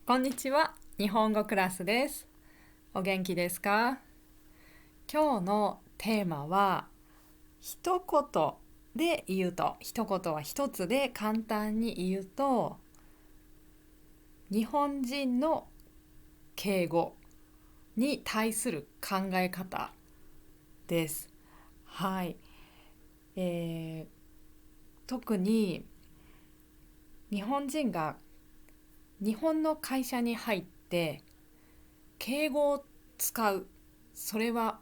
こんにちは、日本語クラスです。お元気ですか？今日のテーマは一言で言うと、一言は一つで簡単に言うと、日本人の敬語に対する考え方です。はい、特に日本人が日本の会社に入って敬語を使う、それは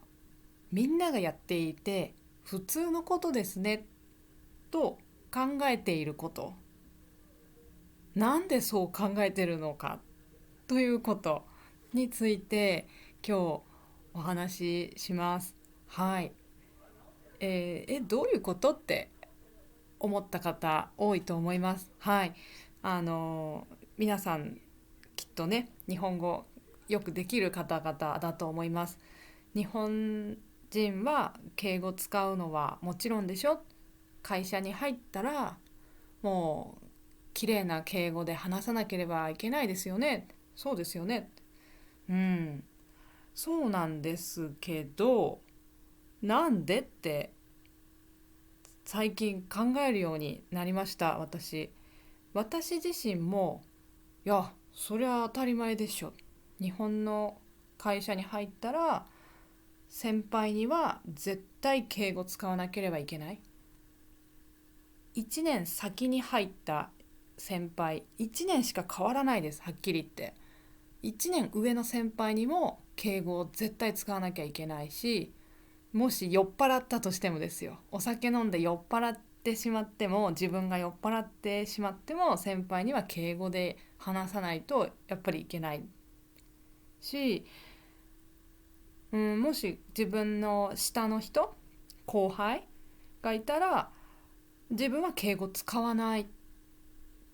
みんながやっていて普通のことですねと考えていること、なんでそう考えているのかということについて今日お話しします。はい、どういうことって思った方多いと思います。はい、あの皆さんきっとね、日本語よくできる方々だと思います。日本人は敬語使うのはもちろんでしょ。会社に入ったらもう綺麗な敬語で話さなければいけないですよね。そうですよね。うん、そうなんですけど、なんでって最近考えるようになりました。私自身も、いやそれは当たり前でしょ。日本の会社に入ったら先輩には絶対敬語使わなければいけない。1年先に入った先輩、1年しか変わらないです。はっきり言って、1年上の先輩にも敬語を絶対使わなきゃいけないし、もし酔っ払ったとしてもですよ、お酒飲んで酔っ払ってしまっても、自分が酔っ払ってしまっても先輩には敬語で話さないとやっぱりいけないし、もし自分の下の人、後輩がいたら、自分は敬語使わない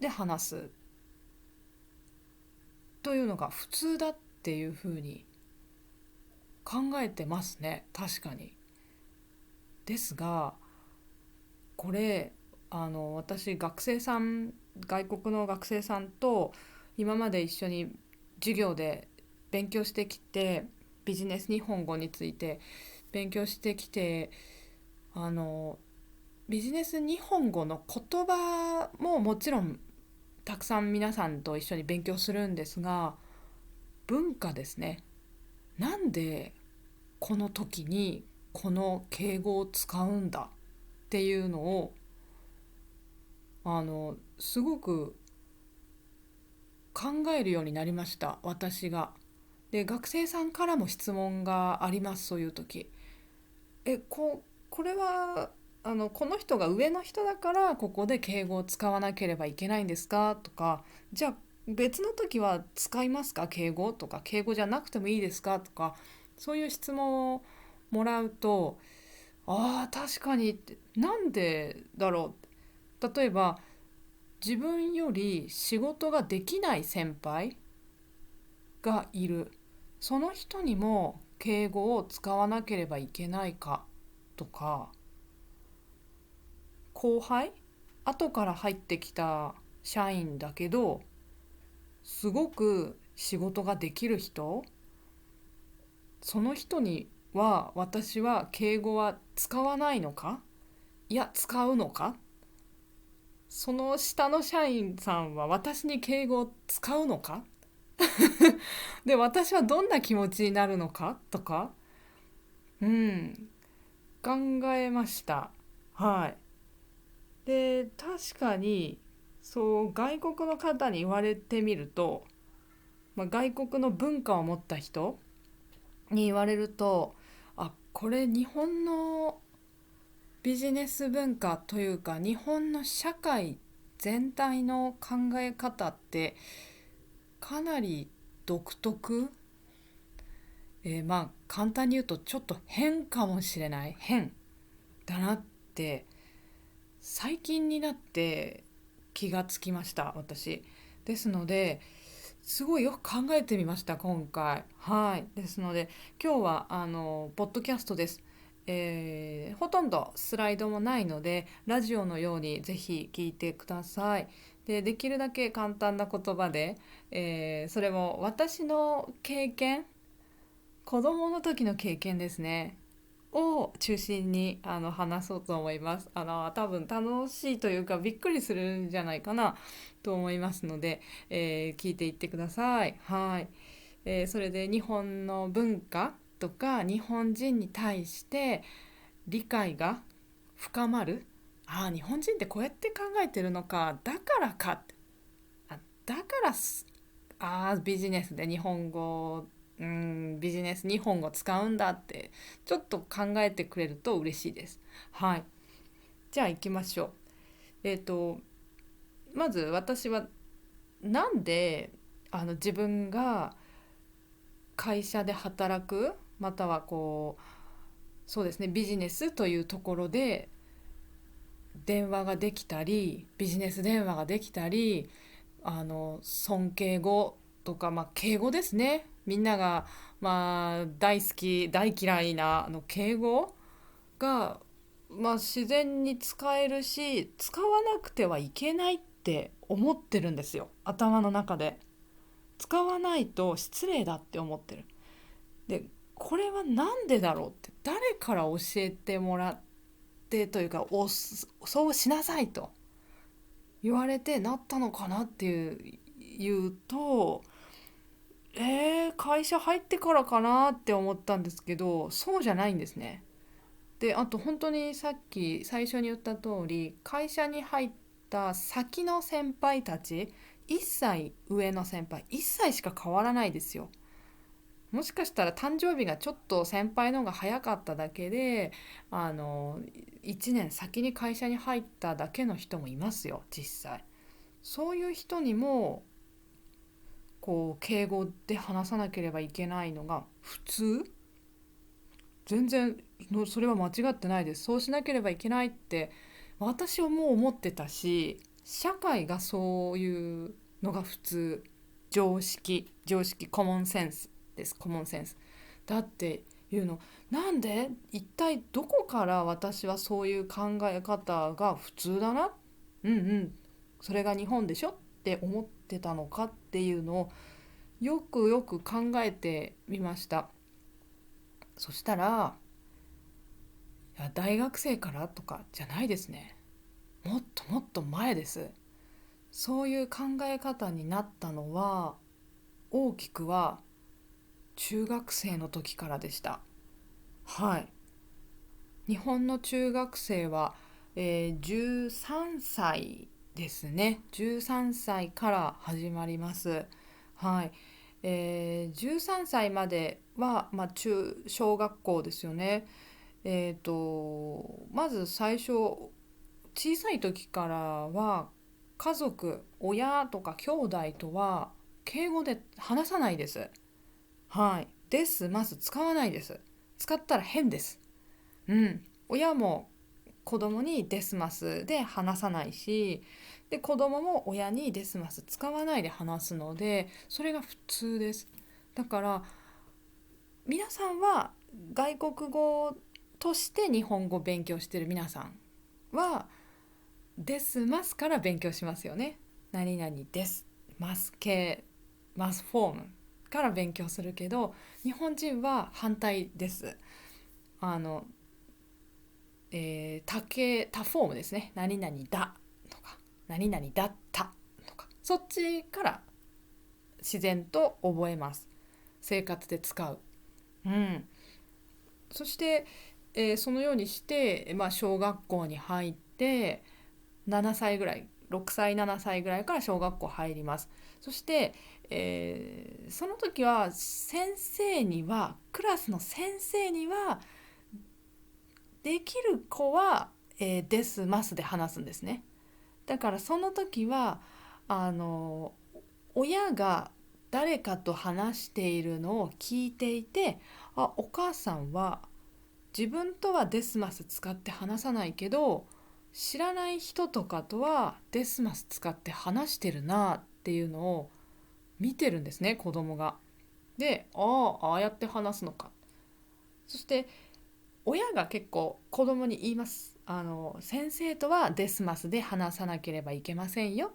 で話すというのが普通だっていうふうに考えてますね。確かに。ですが、これ私外国の学生さんと今まで一緒に授業で勉強してきて、ビジネス日本語について勉強してきて、あのビジネス日本語の言葉ももちろんたくさん皆さんと一緒に勉強するんですが、文化ですね。なんでこの時にこの敬語を使うんだっていうのをすごく考えるようになりました、私が。で、学生さんからも質問があります。そういう時、これはこの人が上の人だからここで敬語を使わなければいけないんですかとか、じゃあ別の時は使いますか敬語とか、敬語じゃなくてもいいですかとか、そういう質問をもらうと、ああ確かにって、なんでだろう。例えば自分より仕事ができない先輩がいる、その人にも敬語を使わなければいけないかとか、後輩、後から入ってきた社員だけどすごく仕事ができる人、その人には私は敬語は使わないのか、いや使うのか、その下の社員さんは私に敬語を使うのかで、私はどんな気持ちになるのかとか、うん、考えました。はい。で、確かにそう外国の方に言われてみると、外国の文化を持った人に言われると、あ、これ日本のビジネス文化というか日本の社会全体の考え方ってかなり独特、簡単に言うとちょっと変かもしれない、変だなって最近になって気がつきました、私。ですので、すごいよく考えてみました今回。はい。ですので今日はポッドキャストです。ほとんどスライドもないのでラジオのようにぜひ聞いてください。で、できるだけ簡単な言葉で、それも私の経験、子供の時の経験ですねを中心に話そうと思います。多分楽しいというかびっくりするんじゃないかなと思いますので、聞いていってください。はい。それで日本の文化とか日本人に対して理解が深まる。ああ、日本人ってこうやって考えてるのか、だからかって、あ、だからビジネスで日本語、ビジネス日本語使うんだってちょっと考えてくれると嬉しいです。はい。じゃあ行きましょう。まず私はなんで自分が会社で働く、またはそうですね、ビジネスというところで電話ができたり、ビジネス電話ができたり、尊敬語とか、敬語ですね。みんなが、大好き大嫌いな敬語が、自然に使えるし、使わなくてはいけないって思ってるんですよ、頭の中で。使わないと失礼だって思ってる。で、これは何でだろうって誰から教えてもらってというか、そうしなさいと言われてなったのかなっていうと、会社入ってからかなって思ったんですけど、そうじゃないんですね。で、あと本当にさっき最初に言った通り、会社に入った先の先輩たち、1歳上の先輩、1歳しか変わらないですよ。もしかしたら誕生日がちょっと先輩の方が早かっただけで、1年先に会社に入っただけの人もいますよ、実際。そういう人にも敬語で話さなければいけないのが普通。全然それは間違ってないです。そうしなければいけないって私はもう思ってたし、社会がそういうのが普通、常識、コモンセンスです。コモンセンスだっていうの。なんで一体どこから私はそういう考え方が普通だな、それが日本でしょって思ってたのかっていうのをよくよく考えてみました。そしたら、いや、大学生からとかじゃないですね。もっともっと前です。そういう考え方になったのは、大きくは中学生の時からでした。はい。日本の中学生は、13歳ですね。13歳から始まります。はい。13歳までは、小学校ですよね。まず最初、小さい時からは家族、親とか兄弟とは敬語で話さないです。はい。ですます使わないです。使ったら変です。親も子供にデスマスで話さないし、で子供も親にデスマス使わないで話すので、それが普通です。だから皆さんは外国語として日本語を勉強している皆さんはですますから勉強しますよね。何々ですます系ますフォームから勉強するけど、日本人は反対です。あの、他フォームですね。何々だとか何々だったとか、そっちから自然と覚えます。生活で使う。うん。そして、そのようにして、小学校に入って7歳ぐらい、6歳7歳ぐらいから小学校入ります。そして、その時はクラスの先生にはできる子は、ですますで話すんですね。だからその時はあの親が誰かと話しているのを聞いていて、お母さんは自分とはデスマス使って話さないけど知らない人とかとはデスマス使って話してるなっていうのを見てるんですね、子供が。で、ああやって話すのか。そして親が結構子供に言います。先生とはデスマスで話さなければいけませんよ。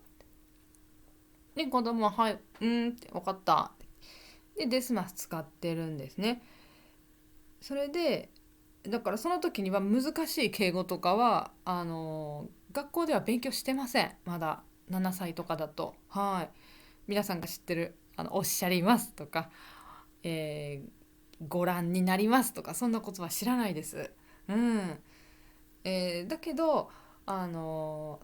で子供は「はい、って分かった」でデスマス使ってるんですね。それでだからその時には難しい敬語とかは学校では勉強してません。まだ7歳とかだと。はい。皆さんが知ってるおっしゃりますとか、えーご覧になりますとかそんなことは知らないです。うん。だけどあの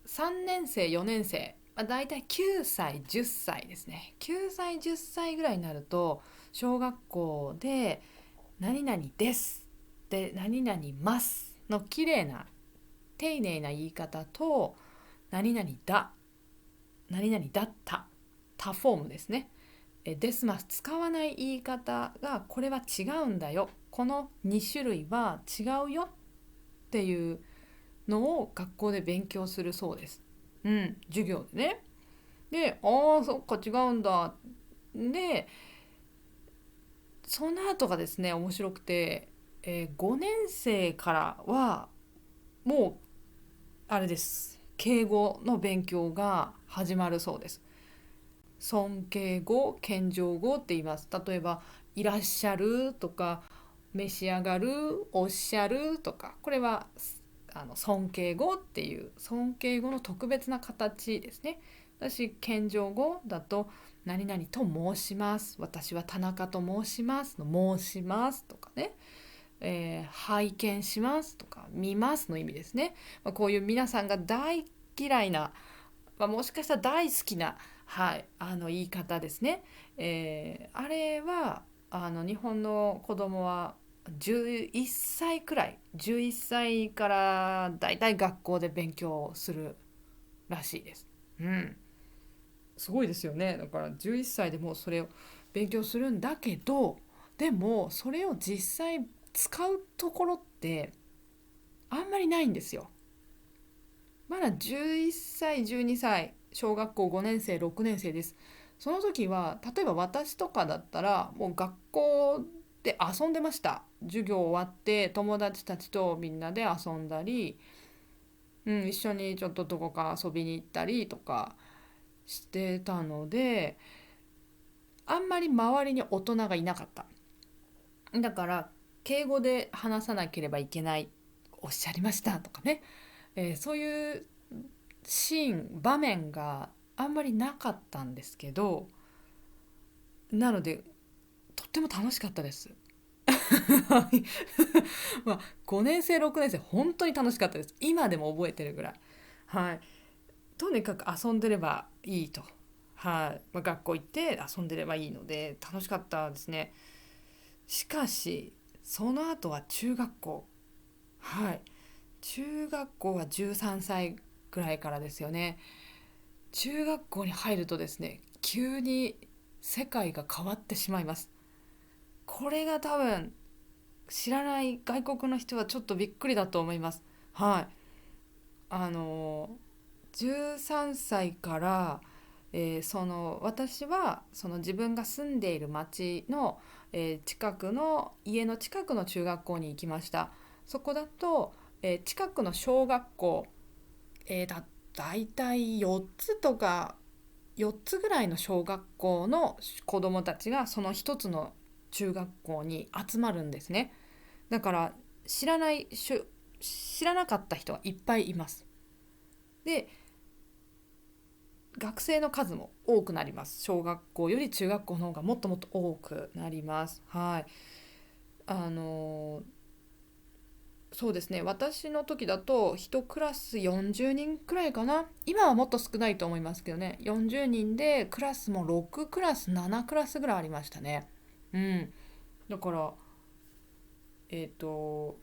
3年生4年生、だいたい9歳10歳ですね。9歳10歳ぐらいになると小学校で「何々です」で「何々ます」の綺麗な丁寧な言い方と「何々だ」「何々だった」他フォームですね。ですます使わない言い方がこれは違うんだよ、この2種類は違うよっていうのを学校で勉強するそうです。うん、授業でね。で、ああ、そっか違うんだ。で、その後がですね、面白くて、5年生からはもうあれです。敬語の勉強が始まるそうです。尊敬語、謙譲語って言います。例えば、いらっしゃるとか、召し上がる、おっしゃるとか、これは尊敬語っていう尊敬語の特別な形ですね。私、謙譲語だと、何々と申します。私は田中と申しますの申しますとかね。拝見しますとか見ますの意味ですね。こういう皆さんが大嫌いな、もしかしたら大好きな、はい、言い方ですね。あれは日本の子供は11歳くらい11歳からだいたい学校で勉強するらしいです。うん、すごいですよね。だから11歳でもうそれを勉強するんだけど、でもそれを実際使うところってあんまりないんですよ。まだ11歳12歳小学校5年生6年生です。その時は例えば私とかだったらもう学校で遊んでました。授業終わって友達たちとみんなで遊んだり、一緒にちょっとどこか遊びに行ったりとかしてたので、あんまり周りに大人がいなかった。だから敬語で話さなければいけない、おっしゃりましたとかね、そういうシーン場面があんまりなかったんですけど、なのでとっても楽しかったです。まあ、5年生6年生本当に楽しかったです。今でも覚えてるぐらい。はい、とにかく遊んでればいいと。はい、学校行って遊んでればいいので楽しかったですね。しかしその後は中学校。はい、中学校は13歳ぐらいからですよね。中学校に入るとですね、急に世界が変わってしまいます。これが多分知らない外国の人はちょっとびっくりだと思います。はい。あの13歳から、私はその自分が住んでいる町の、近くの家の近くの中学校に行きました。そこだと、近くの小学校、だいたい4つとか4つぐらいの小学校の子どもたちがその一つの中学校に集まるんですね。だから知らない知らなかった人はいっぱいいます。で、学生の数も多くなります。小学校より中学校の方がもっともっと多くなります。はい。あのそうですね、私の時だと1クラス40人くらいかな。今はもっと少ないと思いますけどね、40人でクラスも6クラス7クラスぐらいありましたね。うん。だからえっ、と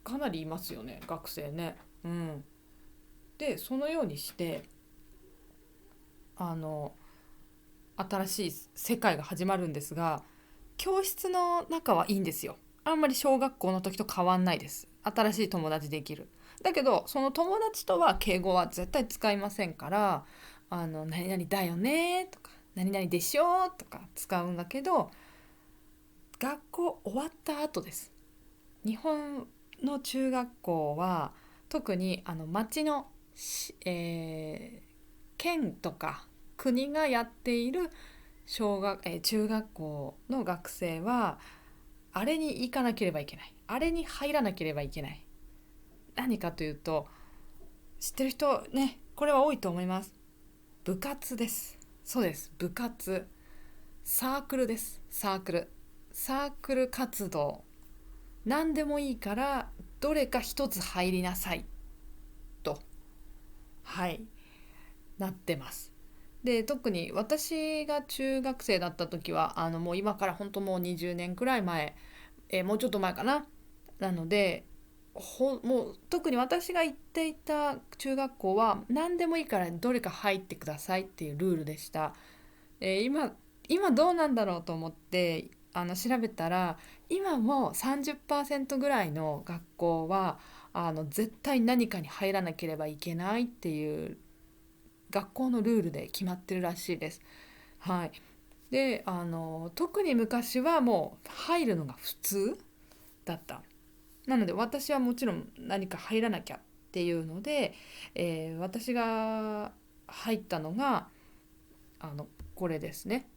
かなりいますよね、学生ね。うん。でそのようにしてあの新しい世界が始まるんですが、教室の中はいいんですよ。あんまり小学校の時と変わんないです。新しい友達できる。だけどその友達とは敬語は絶対使いませんから、何々だよねとか何々でしょとか使うんだけど、学校終わった後です。日本の中学校は特に町の県とか国がやっている中学校の学生はあれに行かなければいけない。あれに入らなければいけない。何かというと、知ってる人ね、これは多いと思います。部活です。そうです、部活。サークルです。サークル活動。何でもいいからどれか一つ入りなさいと、はいなってます。で、特に私が中学生だった時はもう今から本当もう20年くらい前、もうちょっと前かな。なのでもう特に私が行っていた中学校は何でもいいからどれか入ってくださいっていうルールでした。今どうなんだろうと思って調べたら、今も30%ぐらいの学校は絶対何かに入らなければいけないっていう学校のルールで決まってるらしいです。はい。で特に昔はもう入るのが普通だった。なので私はもちろん何か入らなきゃっていうので、私が入ったのがあのこれですね。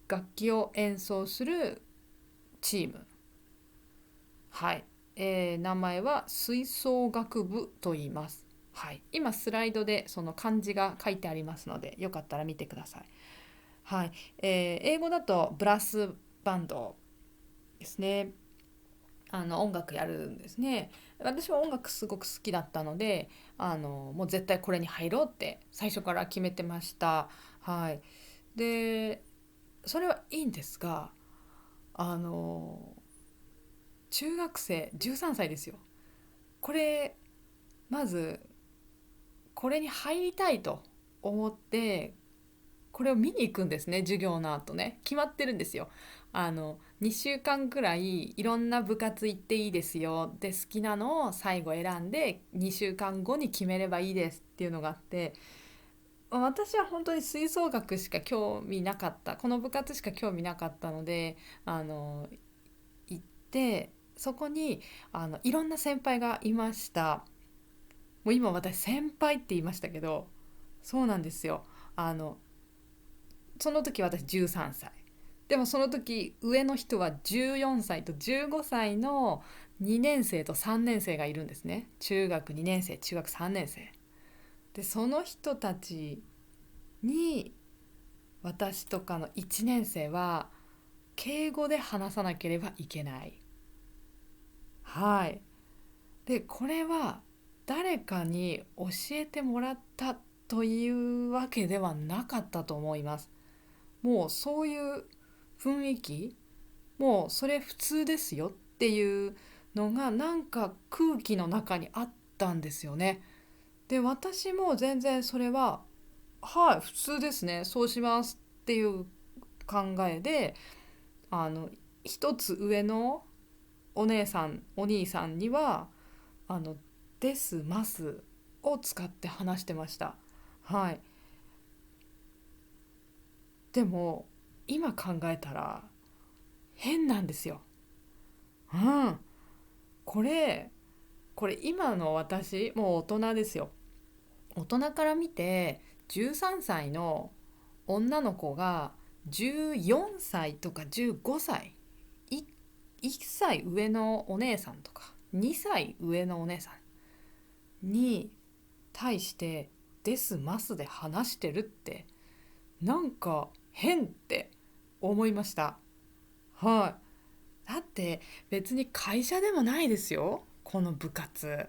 楽器を演奏するチーム。はい、名前は吹奏楽部と言います。はい、今スライドでその漢字が書いてありますので、よかったら見てください。はい、英語だとブラスバンドですね。音楽やるんですね。私は音楽すごく好きだったので、もう絶対これに入ろうって最初から決めてました。はい。で、それはいいんですが、あの中学生13歳ですよ。これまずこれに入りたいと思ってこれを見に行くんですね。授業の後ね、決まってるんですよ。2週間くらいいろんな部活行っていいですよ、で好きなのを最後選んで2週間後に決めればいいですっていうのがあって、私は本当に吹奏楽しか興味なかった、この部活しか興味なかったので行って、そこにいろんな先輩がいました。もう今私先輩って言いましたけど、そうなんですよ。あのその時私13歳でも、その時上の人は14歳と15歳の2年生と3年生がいるんですね。中学2年生、中学3年生で、その人たちに私とかの1年生は敬語で話さなければいけない。はい。でこれは誰かに教えてもらったというわけではなかったと思います。もうそういう雰囲気、もうそれ普通ですよっていうのがなんか空気の中にあったんですよね。で私も全然それははい普通ですね、そうしますっていう考えで、あの一つ上のお姉さんお兄さんにはあのですますを使って話してました。はい。でも今考えたら変なんですよ。うん。これこれ今の私もう大人ですよ。大人から見て13歳の女の子が14歳とか15歳、1歳上のお姉さんとか2歳上のお姉さんに対してですますで話してるってなんか変って思いました。はい。だって別に会社でもないですよ、この部活。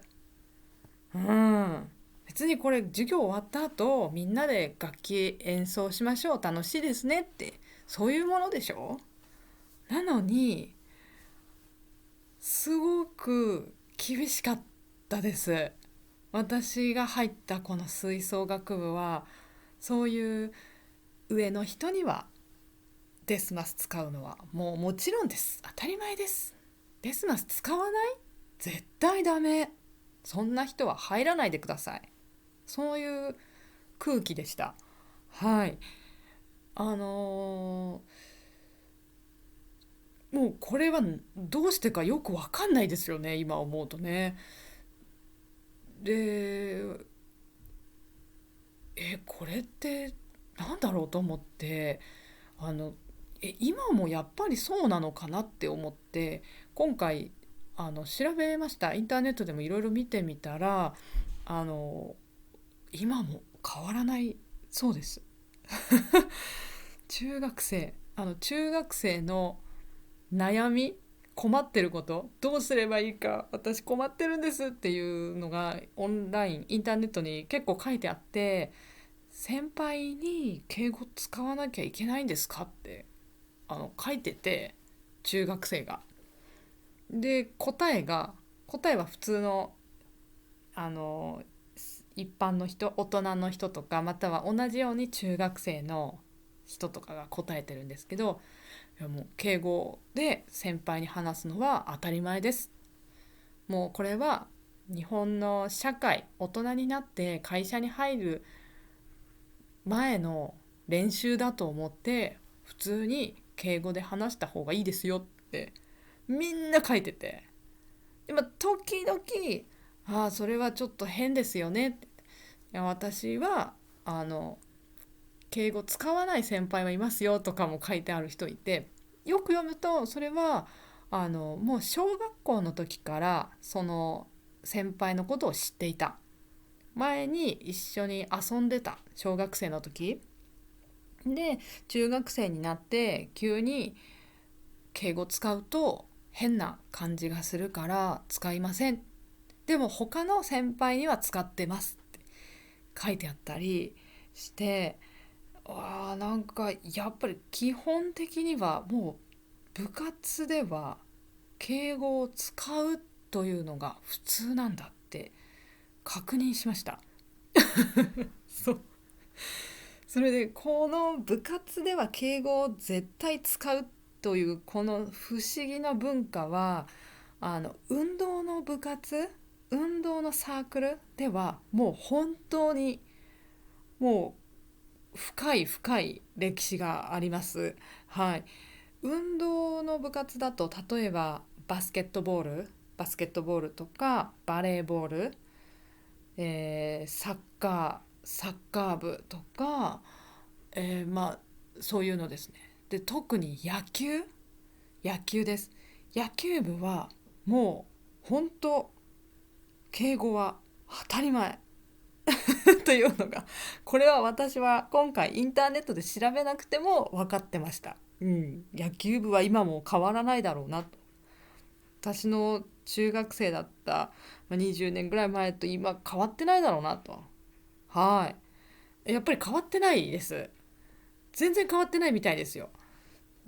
うん。別にこれ授業終わった後みんなで楽器演奏しましょう、楽しいですねって、そういうものでしょ。なのにすごく厳しかったです。私が入ったこの吹奏楽部はそういう上の人にはデスマス使うのはもうもちろんです、当たり前です。デスマス使わない、絶対ダメ、そんな人は入らないでください、そういう空気でした。はい。もうこれはどうしてかよくわかんないですよね、今思うとね。でこれってなんだろうと思って、あの今もやっぱりそうなのかなって思って、今回調べました。インターネットでもいろいろ見てみたら、あの今も変わらないそうです。中学生の悩み、困ってること、どうすればいいか私困ってるんですっていうのがオンラインインターネットに結構書いてあって、先輩に敬語使わなきゃいけないんですかって書いてて、中学生が。で答えは普通のあの一般の人、大人の人とか、または同じように中学生の人とかが答えてるんですけど、いやもう敬語で先輩に話すのは当たり前です。もうこれは日本の社会、大人になって会社に入る前の練習だと思って普通に敬語で話した方がいいですよってみんな書いてて、でも時々それはちょっと変ですよねって、いや私はあの敬語使わない先輩はいますよとかも書いてある人いて、よく読むとそれはもう小学校の時からその先輩のことを知っていた、前に一緒に遊んでた小学生の時で、中学生になって急に敬語使うと変な感じがするから使いません、でも他の先輩には使ってますって書いてあったりして、なんかやっぱり基本的にはもう部活では敬語を使うというのが普通なんだって確認しました。そう。それでこの部活では敬語を絶対使うというこの不思議な文化は、運動の部活、運動のサークルではもう本当にもう深い深い歴史があります。はい。運動の部活だと例えばバスケットボールとかバレーボール、サッカー部とか、まあそういうのですね。で特に野球です。野球部はもう本当敬語は当たり前というのが、これは私は今回インターネットで調べなくても分かってました。野球部は今も変わらないだろうなと。私の中学生だった20年ぐらい前と今変わってないだろうなと。はい。やっぱり変わってないです。全然変わってないみたいですよ。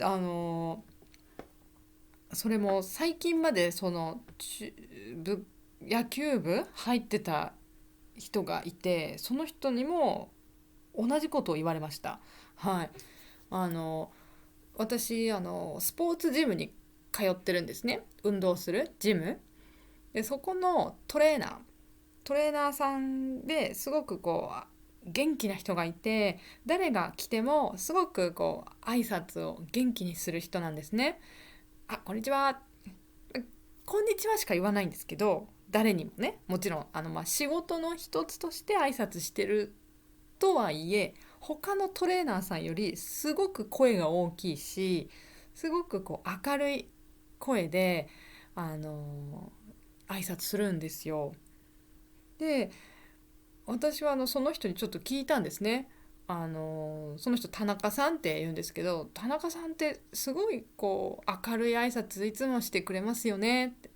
あのそれも最近まで野球部入ってた人がいて、その人にも同じことを言われました。はい。あの私スポーツジムに通ってるんですね。運動するジムで、そこのトレーナーさんですごくこう元気な人がいて、誰が来てもすごくこう挨拶を元気にする人なんですね。こんにちは、こんにちはしか言わないんですけど、誰にもね、もちろん仕事の一つとして挨拶してるとはいえ、他のトレーナーさんよりすごく声が大きいし、すごくこう明るい声で挨拶するんですよ。で私はその人にちょっと聞いたんですね。その人田中さんって言うんですけど、田中さんってすごいこう明るい挨拶いつもしてくれますよねって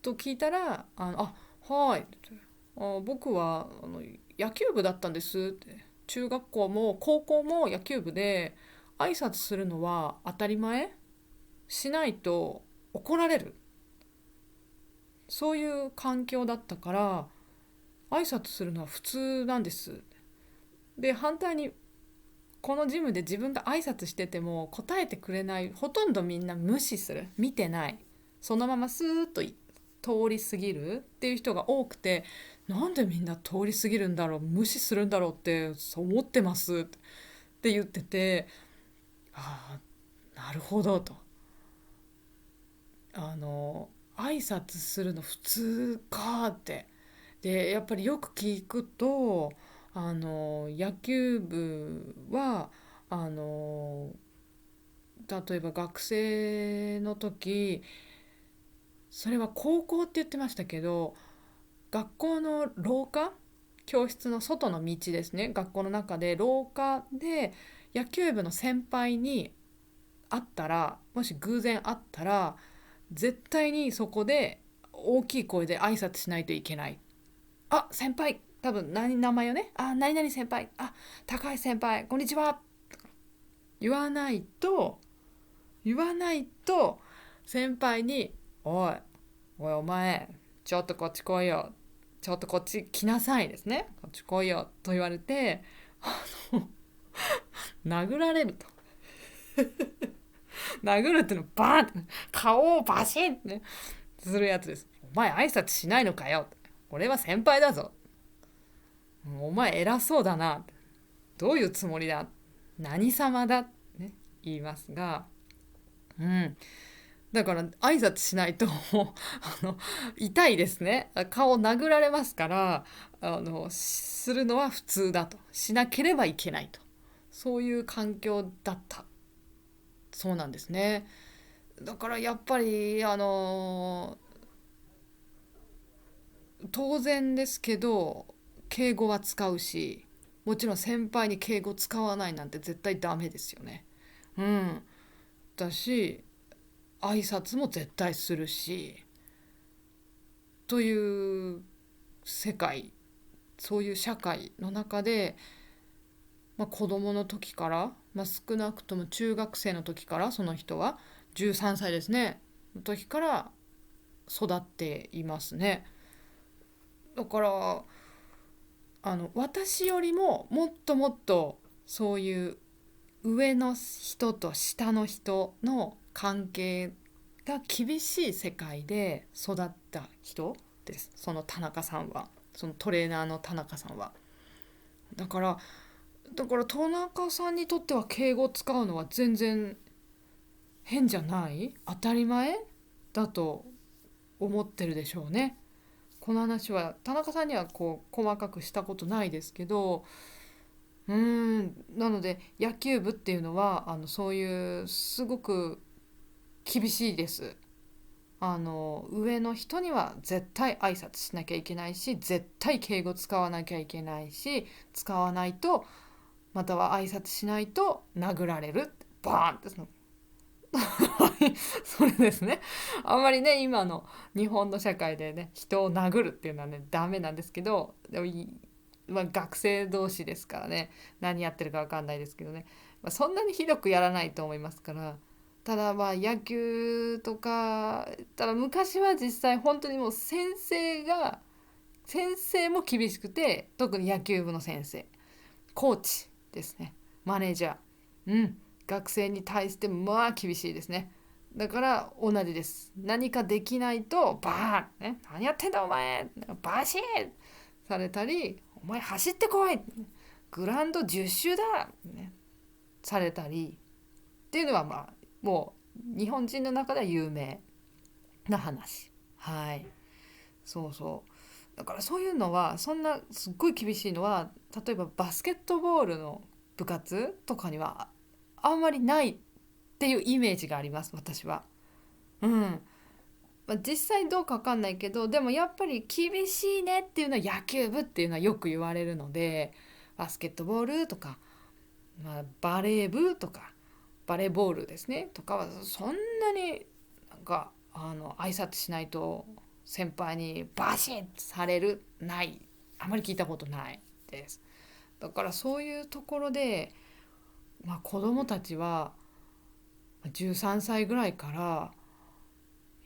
と聞いたら、はいって、僕は野球部だったんですって、中学校も高校も野球部で挨拶するのは当たり前、しないと怒られる、そういう環境だったから挨拶するのは普通なんです。で反対にこのジムで自分が挨拶してても答えてくれない、ほとんどみんな無視する、見てない、そのままスーッと通り過ぎるっていう人が多くて、なんでみんな通り過ぎるんだろう、無視するんだろうってそう思ってますって言ってて、ああなるほどと。挨拶するの普通かって。でやっぱりよく聞くと、野球部はあの例えば学生の時、それは高校って言ってましたけど、学校の廊下、教室の外の道ですね、学校の中で廊下で野球部の先輩に会ったら、もし偶然会ったら絶対にそこで大きい声で挨拶しないといけない。あ、先輩、多分名前をね、あ、何々先輩、あ、高橋先輩、こんにちは、言わないと先輩に「おいお前、ちょっとこっち来いよ、ちょっとこっち来なさい」ですね、こっち来いよと言われて、殴られると。殴るっていうの、バーンって顔をバシンってねするやつです。お前挨拶しないのかよ、俺は先輩だぞ、お前偉そうだな、どういうつもりだ、何様だ、ね、言いますが、うん、だから挨拶しないと痛いですね。顔を殴られますから、するのは普通だと、しなければいけないと、そういう環境だったそうなんですね。だからやっぱり当然ですけど敬語は使うし、もちろん先輩に敬語使わないなんて絶対ダメですよね。うん。だし挨拶も絶対するしという世界、そういう社会の中で、子供の時から、少なくとも中学生の時から、その人は13歳ですねの時から育っていますね。だから私よりももっともっとそういう上の人と下の人の関係が厳しい世界で育った人です、その田中さんは、そのトレーナーの田中さんは。だから田中さんにとっては敬語を使うのは全然変じゃない、当たり前だと思ってるでしょうね。この話は田中さんにはこう細かくしたことないですけど、なので野球部っていうのはそういうすごく厳しいです。上の人には絶対挨拶しなきゃいけないし、絶対敬語使わなきゃいけないし、使わないと、または挨拶しないと殴られる、バーンってそれですね。あんまりね今の日本の社会でね人を殴るっていうのはねダメなんですけど、でも学生同士ですからね、何やってるか分かんないですけどね、そんなにひどくやらないと思いますから。ただ野球とか、ただ昔は実際本当にもう先生も厳しくて、特に野球部の先生、コーチですね、マネージャー、学生に対して厳しいですね。だから同じです。何かできないとバーン、ね、何やってんだお前、バシーンされたり、お前走ってこい、グラウンド10周だ、ね、されたりっていうのはもう日本人の中では有名な話。はい、そうそう。だからそういうのはそんなすっごい厳しいのは、例えばバスケットボールの部活とかにはあんまりないっていうイメージがあります、私は。うん。実際どうか分かんないけど、でもやっぱり厳しいねっていうのは野球部っていうのはよく言われるので、バスケットボールとか、バレー部とか、バレーボールですねとかはそんなになんか挨拶しないと先輩にバシッされるない、あまり聞いたことないです。だからそういうところで、子供たちは13歳ぐらいから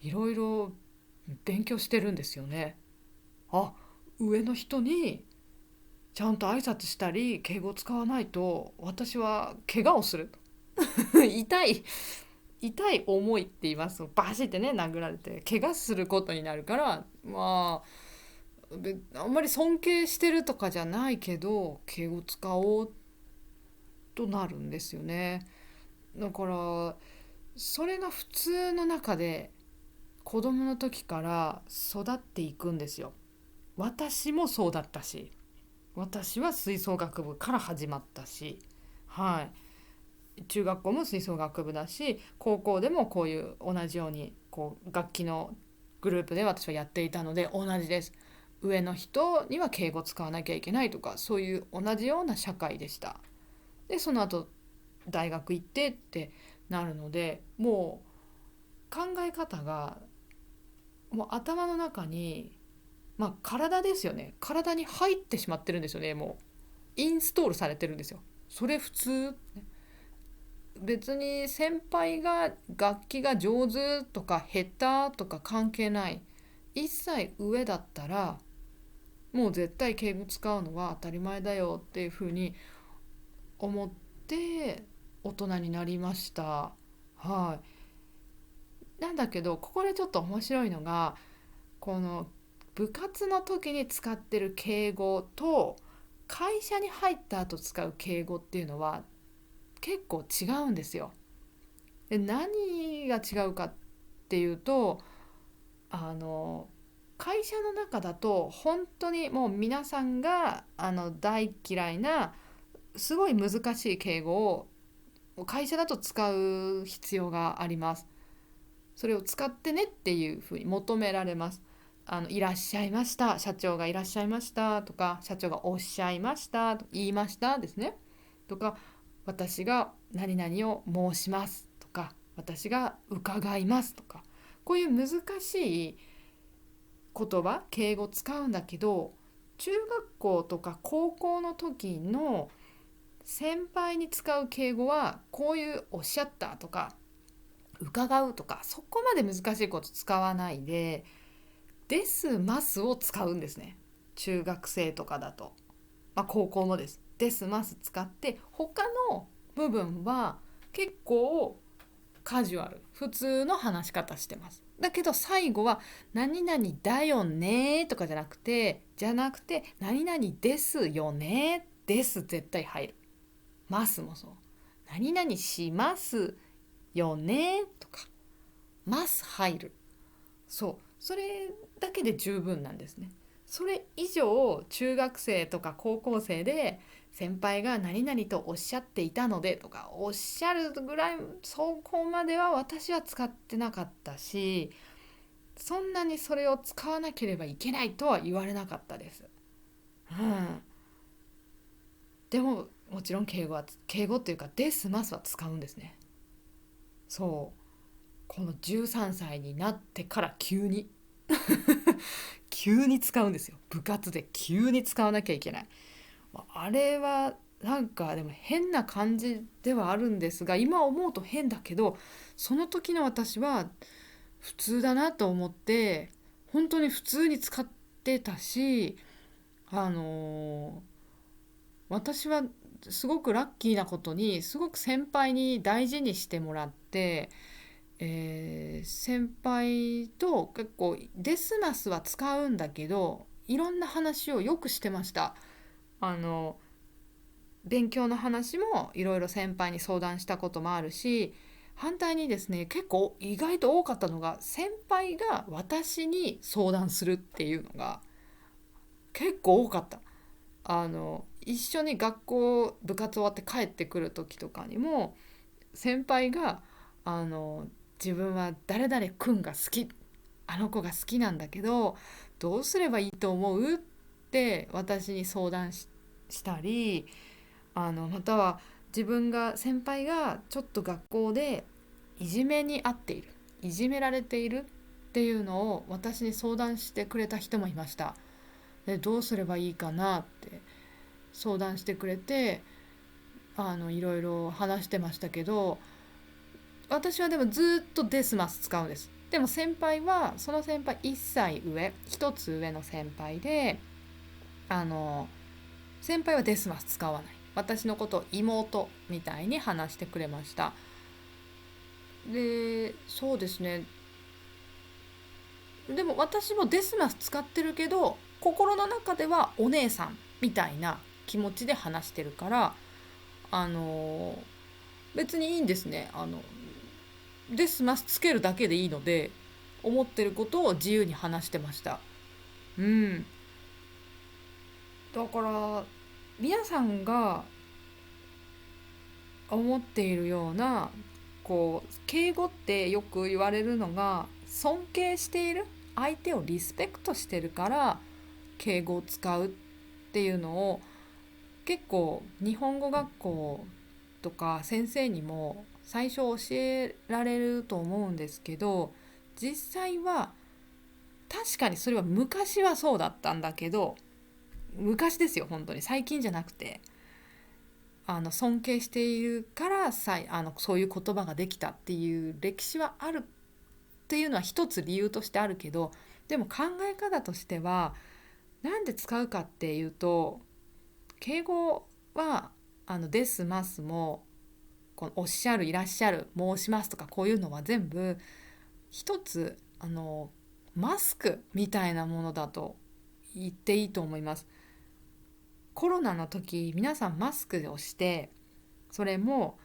いろいろ勉強してるんですよね。あ、上の人にちゃんと挨拶したり敬語を使わないと私は怪我をする痛い思いって言います。バシってね殴られて怪我することになるから、あんまり尊敬してるとかじゃないけど敬語使おうとなるんですよね。だからそれが普通の中で子供の時から育っていくんですよ。私もそうだったし、私は吹奏楽部から始まったし、はい、中学校も吹奏楽部だし、高校でもこういう同じようにこう楽器のグループで私はやっていたので同じです。上の人には敬語使わなきゃいけないとか、そういう同じような社会でした。でその後大学行ってってなるので、もう考え方がもう頭の中に、まあ体ですよね、体に入ってしまってるんですよね。もうインストールされてるんですよ。それ普通。別に先輩が楽器が上手とか下手とか関係ない。一歳上だったらもう絶対敬語使うのは当たり前だよっていうふうに思って大人になりました。はい。なんだけどここでちょっと面白いのが、この部活の時に使ってる敬語と会社に入った後使う敬語っていうのは結構違うんですよ。で何が違うかっていうと、あの会社の中だと本当にもう皆さんが大嫌いなすごい難しい敬語を会社だと使う必要があります。それを使ってねっていうふうに求められます。いらっしゃいました、社長がいらっしゃいましたとか、社長がおっしゃいましたと言いましたですね、とか、私が何々を申しますとか、私が伺いますとか、こういう難しい言葉敬語使うんだけど、中学校とか高校の時の先輩に使う敬語はこういうおっしゃったとか伺うとか、そこまで難しいこと使わないでですますを使うんですね。中学生とかだと、高校もです。ですます使って、他の部分は結構カジュアル普通の話し方してます。だけど最後は何々だよねとかじゃなくて何々ですよね、です絶対入る。ますもそう。何々しますよねとか、ます入る。そう、それだけで十分なんですね。それ以上中学生とか高校生で先輩が何々とおっしゃっていたのでとかおっしゃるぐらい、そこまでは私は使ってなかったし、そんなにそれを使わなければいけないとは言われなかったです。うん、でももちろん敬語っていうかですますは使うんですね。そう、この13歳になってから急に使うんですよ。部活で急に使わなきゃいけない。あれはなんかでも変な感じではあるんですが、今思うと変だけど、その時の私は普通だなと思って本当に普通に使ってたし、あの私はすごくラッキーなことにすごく先輩に大事にしてもらって、先輩と結構デスマスは使うんだけどいろんな話をよくしてました。あの勉強の話もいろいろ先輩に相談したこともあるし、反対にですね、結構意外と多かったのが先輩が私に相談するっていうのが結構多かった。一緒に学校部活終わって帰ってくる時とかにも先輩があの自分は誰々くんが好き、あの子が好きなんだけどどうすればいいと思うって私に相談したり、または先輩がちょっと学校でいじめに遭っている、いじめられているっていうのを私に相談してくれた人もいました。でどうすればいいかなって相談してくれて、いろいろ話してましたけど、私はでもずっとデスマス使うんです。でもその先輩1歳上、1つ上の先輩で、あの先輩はデスマス使わない。私のことを妹みたいに話してくれました。で、そうですね。でも私もデスマス使ってるけど、心の中ではお姉さんみたいな気持ちで話してるから、あの別にいいんですね。デスマスつけるだけでいいので、思ってることを自由に話してました。うん。だから皆さんが思っているような敬語ってよく言われるのが尊敬している相手をリスペクトしてるから敬語を使うっていうのを結構日本語学校とか先生にも最初教えられると思うんですけど、実際は確かにそれは昔はそうだったんだけど、昔ですよ本当に最近じゃなくて、尊敬しているからそういう言葉ができたっていう歴史はあるっていうのは一つ理由としてあるけど、でも考え方としてはなんで使うかっていうと、敬語はですますもこのおっしゃるいらっしゃる申しますとかこういうのは全部一つマスクみたいなものだと言っていいと思います。コロナの時皆さんマスクをして、それも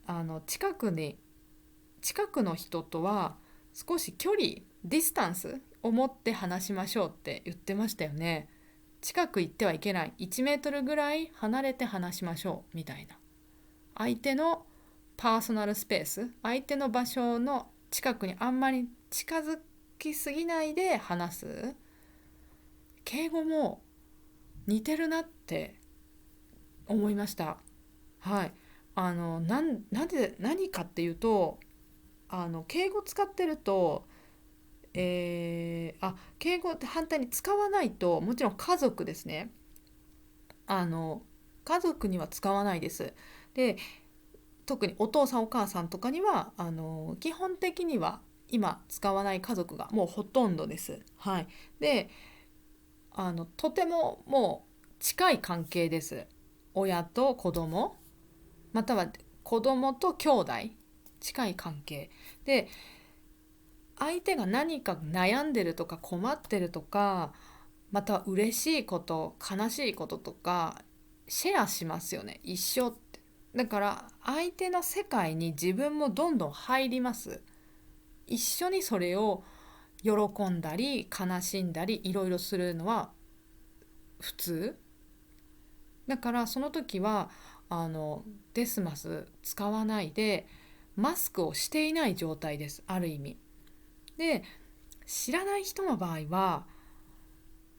あの近くに近くの人とは少し距離ディスタンスを持って話しましょうって言ってましたよね。近く行ってはいけない、1メートルぐらい離れて話しましょうみたいな、相手のパーソナルスペース、相手の場所の近くにあんまり近づきすぎないで話す。敬語も似てるなって思いました。はい。なんで何かっていうと、敬語使ってると、敬語って反対に使わないと、もちろん家族ですね。家族には使わないです。で、特にお父さんお母さんとかには基本的には今使わない家族がもうほとんどです。はい。で、とてももう近い関係です。親と子供、または子供と兄弟、近い関係で、相手が何か悩んでるとか困ってるとか、または嬉しいこと悲しいこととかシェアしますよね、一緒って。だから相手の世界に自分もどんどん入ります。一緒にそれを喜んだり悲しんだりいろいろするのは普通だから、その時はデスマス使わないでマスクをしていない状態です、ある意味。で、知らない人の場合は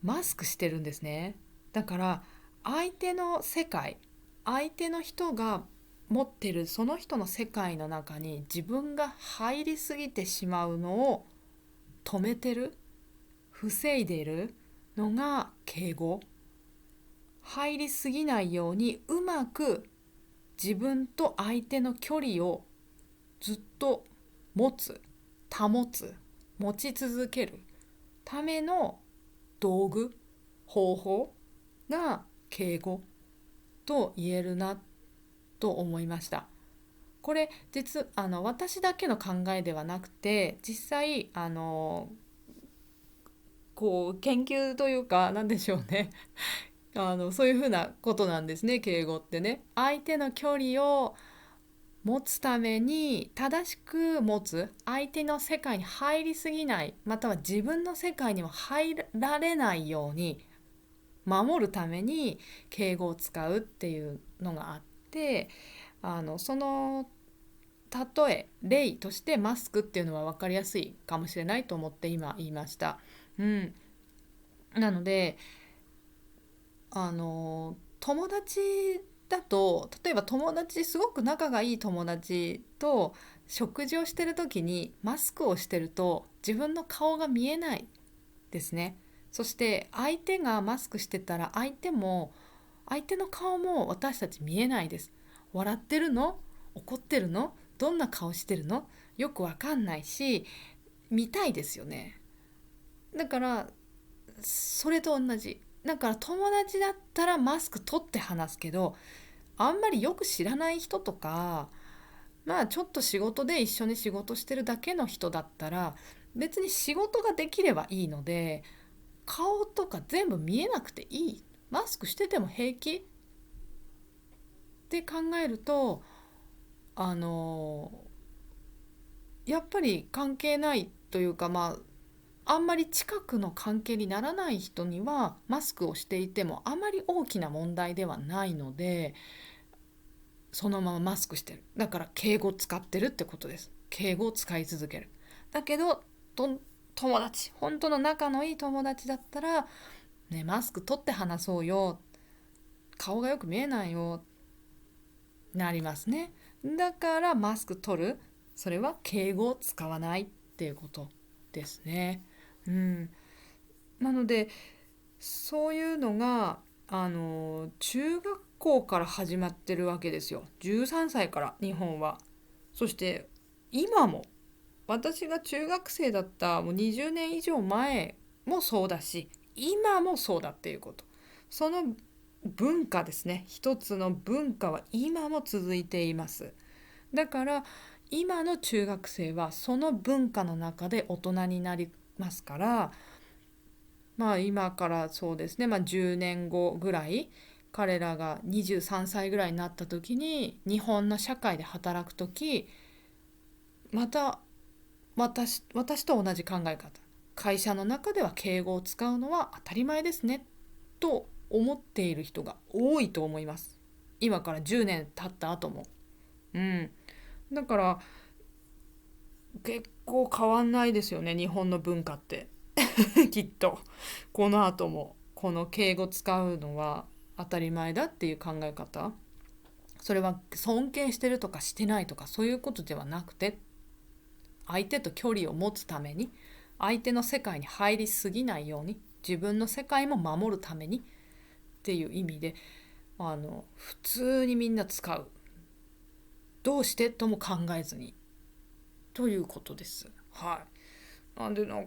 マスクしてるんですね。だから相手の世界、相手の人が持ってるその人の世界の中に自分が入りすぎてしまうのを止めてる、防いでるのが敬語。入りすぎないようにうまく自分と相手の距離をずっと持つ、保つ、持ち続けるための道具、方法が敬語と言えるなと思いました。これ実私だけの考えではなくて、実際研究というかなんでしょうねそういうふうなことなんですね、敬語ってね。相手の距離を持つために正しく持つ、相手の世界に入りすぎない、または自分の世界にも入られないように守るために敬語を使うっていうのがあって、その例としてマスクっていうのは分かりやすいかもしれないと思って今言いました。うん、なので友達だと、例えばすごく仲がいい友達と食事をしてる時にマスクをしてると自分の顔が見えないですね。そして相手がマスクしてたら相手の顔も私たち見えないです。笑ってるの？怒ってるの？どんな顔してるの？よくわかんないし、見たいですよね。だからそれと同じ。だから友達だったらマスク取って話すけど、あんまりよく知らない人とか、まあちょっと仕事で一緒に仕事してるだけの人だったら、別に仕事ができればいいので、顔とか全部見えなくていい。マスクしてても平気って考えると、あのやっぱり関係ないというか、まあんまり近くの関係にならない人にはマスクをしていてもあまり大きな問題ではないので、そのままマスクしてる。だから敬語を使ってるってことです。敬語を使い続ける。だけど友達、本当の仲のいい友達だったら、ね、マスク取って話そうよ、顔がよく見えないよ、なりますね。だからマスク取る、それは敬語を使わないっていうことですね。うん、なのでそういうのが中学校から始まってるわけですよ。13歳から日本は。そして今も、私が中学生だったもう20年以上前もそうだし、今もそうだっていうこと。その文化ですね。一つの文化は今も続いています。だから今の中学生はその文化の中で大人になりますから、まあ今からそうですね、10年後ぐらい、彼らが23歳ぐらいになった時に日本の社会で働く時、また私と同じ考え方、会社の中では敬語を使うのは当たり前ですねと思っている人が多いと思います。今から10年経った後も。うん。だから結構変わんないですよね、日本の文化ってきっとこの後もこの敬語使うのは当たり前だっていう考え方、それは尊敬してるとかしてないとかそういうことではなくて、相手と距離を持つために、相手の世界に入りすぎないように、自分の世界も守るためにっていう意味で、普通にみんな使う、どうしてとも考えずにということです。はい。なんでそ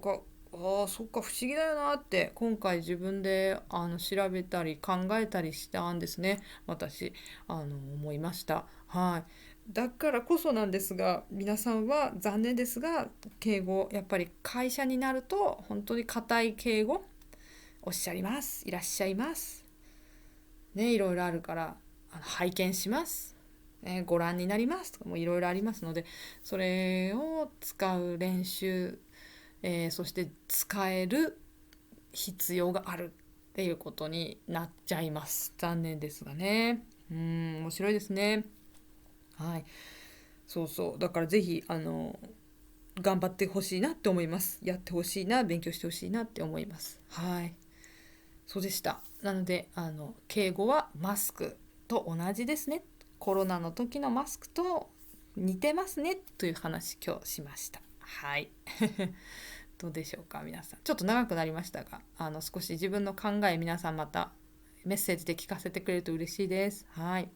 っか、不思議だよなって今回自分で調べたり考えたりしたんですね。私思いました。はい。だからこそなんですが、皆さんは残念ですが敬語、やっぱり会社になると本当に固い敬語おっしゃります、いらっしゃいますね、いろいろあるから拝見します、ご覧になりますとかもいろいろありますので、それを使う練習、そして使える必要があるっていうことになっちゃいます。残念ですがね。面白いですね。はい。そうそう。だからぜひ頑張ってほしいなって思います。やってほしいな、勉強してほしいなって思います。はい。そうでした。なので敬語はマスクと同じですね。コロナの時のマスクと似てますねという話今日しました。はい。どうでしょうか皆さん。ちょっと長くなりましたが、少し自分の考え皆さんまたメッセージで聞かせてくれると嬉しいです。はい。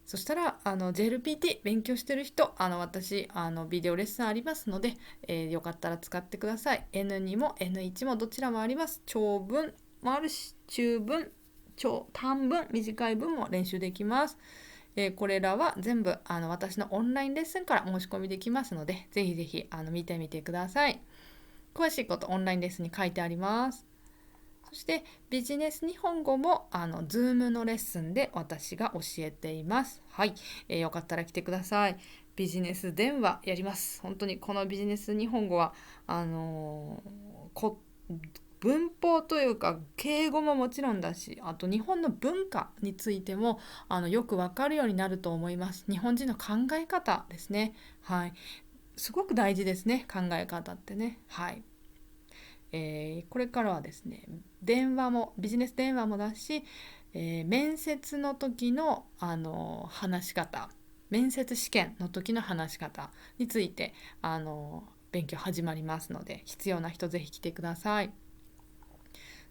そしたらJLPT 勉強してる人、私ビデオレッスンありますので、よかったら使ってください。N2 も N1 もどちらもあります。長文もあるし、中文、短文、短い文も練習できます。これらは全部私のオンラインレッスンから申し込みできますので、ぜひぜひ見てみてください。詳しいことオンラインレッスンに書いてあります。そしてビジネス日本語もZoom のレッスンで私が教えています。はい、よかったら来てください。ビジネス電話やります。本当にこのビジネス日本語は文法というか敬語ももちろんだし、あと日本の文化についてもよくわかるようになると思います。日本人の考え方ですね。はい、すごく大事ですね、考え方ってね。はい。これからはですね、電話もビジネス電話もだし、面接の時の、話し方、面接試験の時の話し方について勉強始まりますので、必要な人ぜひ来てください。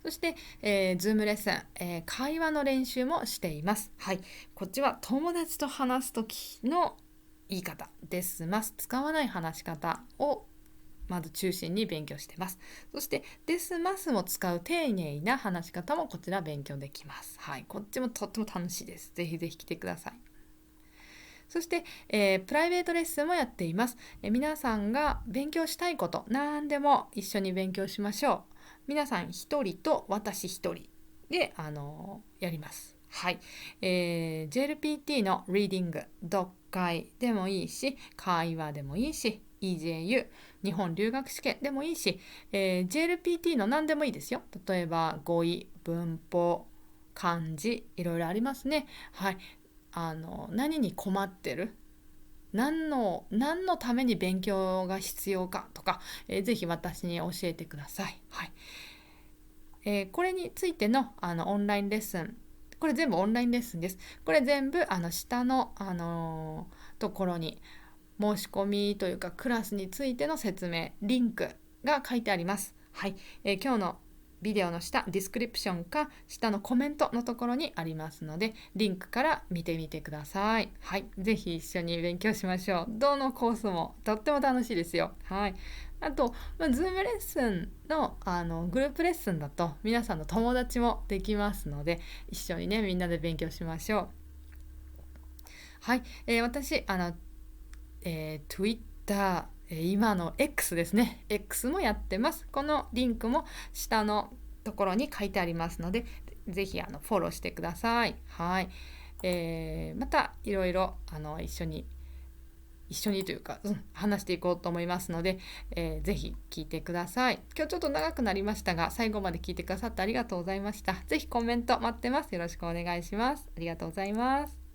そして、Zoom レッスン、会話の練習もしています。はい、こっちは友達と話す時の言い方ですます使わない話し方をまず中心に勉強しています。そしてですますも使う丁寧な話し方もこちら勉強できます。はい、こっちもとっても楽しいです。ぜひぜひ来てください。そして、プライベートレッスンもやっています。皆さんが勉強したいこと何でも一緒に勉強しましょう。皆さん一人と私一人でやります。はい、JLPT のリーディング、読解でもいいし会話でもいいし EJU 日本留学試験でもいいし、JLPT の何でもいいですよ。例えば語彙、文法、漢字、いろいろありますね。はい、何に困ってる、何のために勉強が必要かとか、ぜひ私に教えてください。はい、これについての、オンラインレッスン、これ全部オンラインレッスンです。これ全部下の、ところに申し込みというかクラスについての説明、リンクが書いてあります。はい、今日のビデオの下、ディスクリプションか下のコメントのところにありますので、リンクから見てみてください。はい、ぜひ一緒に勉強しましょう。どのコースもとっても楽しいですよ。はい、あと、ズームレッスンの、グループレッスンだと皆さんの友達もできますので、一緒にねみんなで勉強しましょう。はい、私Twitter、今の X ですね。X もやってます。このリンクも下のところに書いてありますので、ぜひフォローしてください。はい、またいろいろ一緒にというか、話していこうと思いますので、ぜひ聞いてください。今日ちょっと長くなりましたが、最後まで聞いてくださってありがとうございました。ぜひコメント待ってます。よろしくお願いします。ありがとうございます。